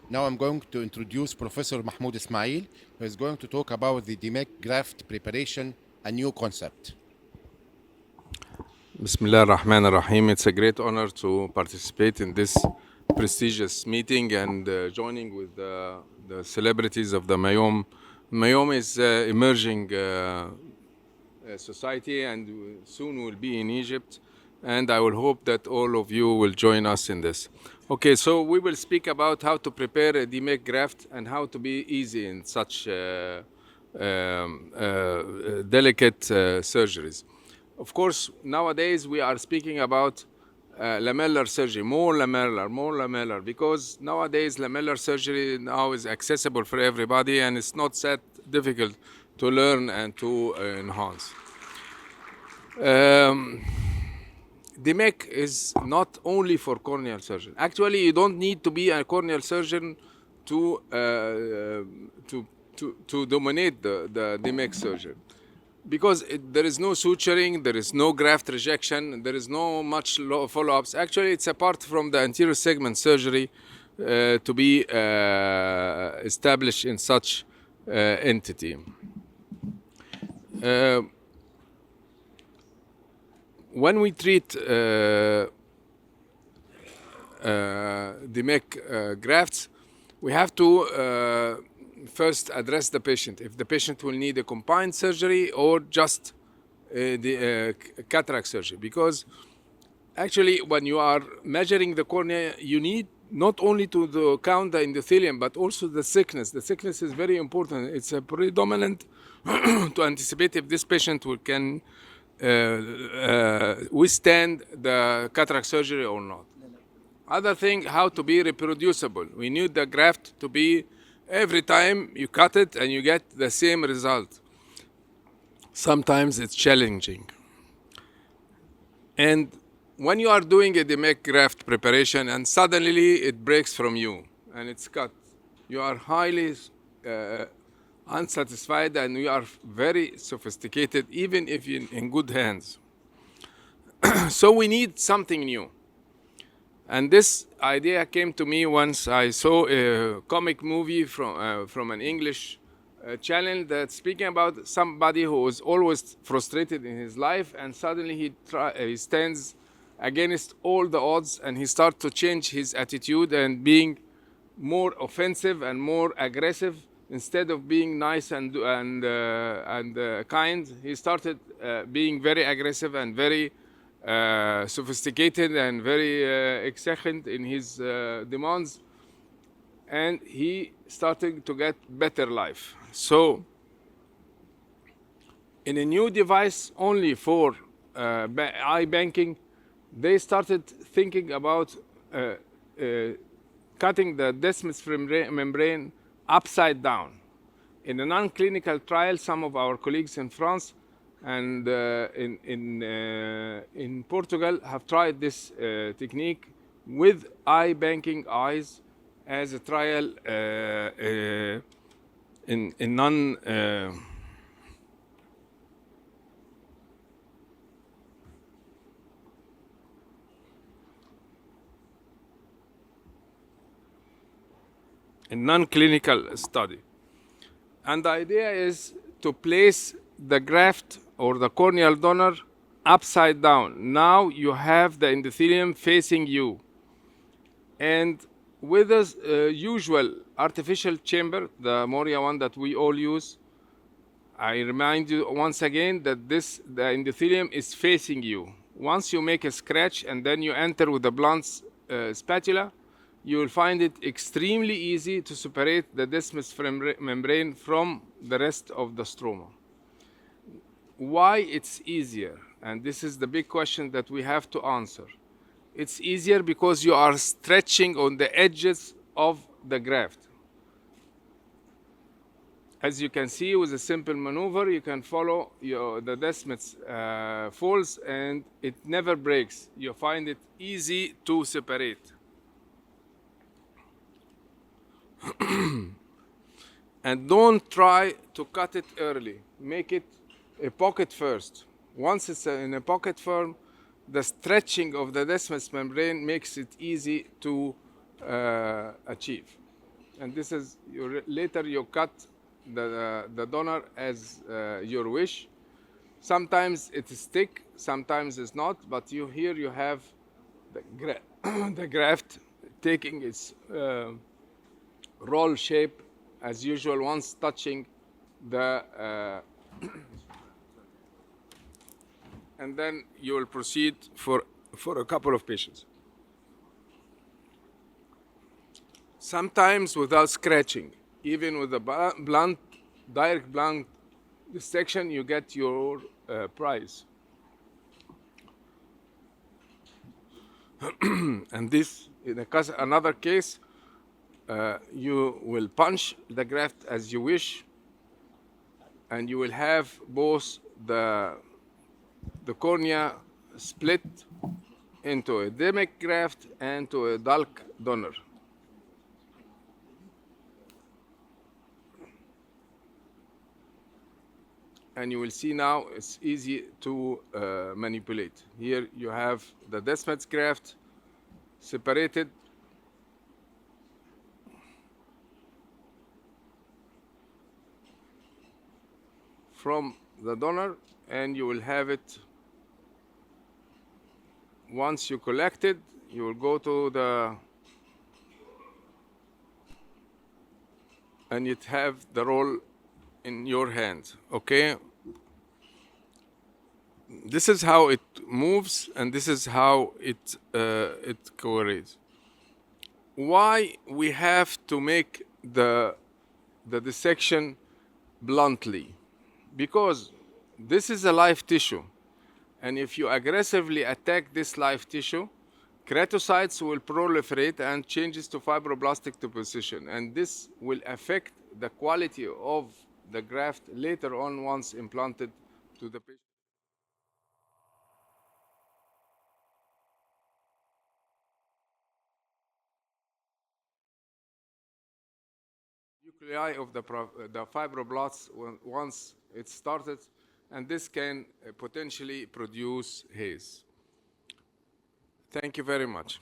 Now I'm going to introduce Professor Mahmoud Ismail, who is going to talk about the DMEC graft preparation, a new concept. Bismillah ar-Rahman ar-Rahim. It's a great honor to participate in this prestigious meeting and joining with the celebrities of the Mayom. Mayom is emerging society and soon will be in Egypt. And I will hope that all of you will join us in this. Okay, so we will speak about how to prepare a DMEC graft and how to be easy in such delicate surgeries. Of course, nowadays we are speaking about lamellar surgery, more lamellar, because nowadays lamellar surgery now is accessible for everybody and it's not that difficult to learn and to enhance. DMEC is not only for corneal surgeon. Actually, you don't need to be a corneal surgeon to dominate the DMEC surgery. Because there is no suturing, there is no graft rejection, there is no much follow-ups. Actually, it's apart from the anterior segment surgery to be established in such entity. When we treat DMEC grafts, we have to first address the patient. If the patient will need a combined surgery or just the cataract surgery. Because actually when you are measuring the cornea, you need not only to count the endothelium, but also the thickness. The thickness is very important. It's a predominant to anticipate if this patient can withstand the cataract surgery or not. Other thing, how to be reproducible. We need the graft to be every time you cut it and you get the same result. Sometimes it's challenging. And when you are doing a DMEC graft preparation and suddenly it breaks from you and it's cut, you are highly unsatisfied and you are very sophisticated, even if you're in good hands. So we need something new. And this idea came to me once I saw a comic movie from an English channel that's speaking about somebody who was always frustrated in his life, and suddenly he stands against all the odds and he starts to change his attitude and being more offensive and more aggressive. Instead of being nice and kind, he started being very aggressive and very sophisticated and very exigent in his demands, and he started to get better life. So in a new device only for eye banking, they started thinking about cutting the desmus membrane upside down. In a non-clinical trial, some of our colleagues in France and in Portugal have tried this technique with eye banking eyes as a trial in non-clinical study. And the idea is to place the graft or the corneal donor upside down. Now you have the endothelium facing you. And with the usual artificial chamber, the Moria one that we all use, I remind you once again that the endothelium is facing you. Once you make a scratch and then you enter with a blunt spatula, you will find it extremely easy to separate the desmus membrane from the rest of the stroma. Why it's easier? And this is the big question that we have to answer. It's easier because you are stretching on the edges of the graft. As you can see, with a simple maneuver, you can follow the desmus folds and it never breaks. You find it easy to separate. And don't try to cut it early. Make it a pocket first. Once it's in a pocket form, the stretching of the desmus membrane makes it easy to achieve. And this is, later you cut the donor as your wish. Sometimes it is thick, sometimes it's not, but here you have the graft taking its roll shape as usual once touching the and then you will proceed for a couple of patients. Sometimes without scratching, even with a blunt, direct blunt dissection, you get your prize. And this, in another case, you will punch the graft as you wish, and you will have both the cornea split into a demic graft and to a bulk donor. And you will see now it's easy to manipulate. Here you have the Desmet's graft separated from the donor, and you will have it. Once you collect it, you will go to the, and it have the roll in your hand. Okay, this is how it moves, and this is how it coagulates. Why we have to make the dissection bluntly? Because this is a live tissue, and if you aggressively attack this live tissue, keratocytes will proliferate and changes to fibroblastic deposition, and this will affect the quality of the graft later on once implanted to the patient. Nuclei of the fibroblasts once it started, and this can potentially produce haze. Thank you very much.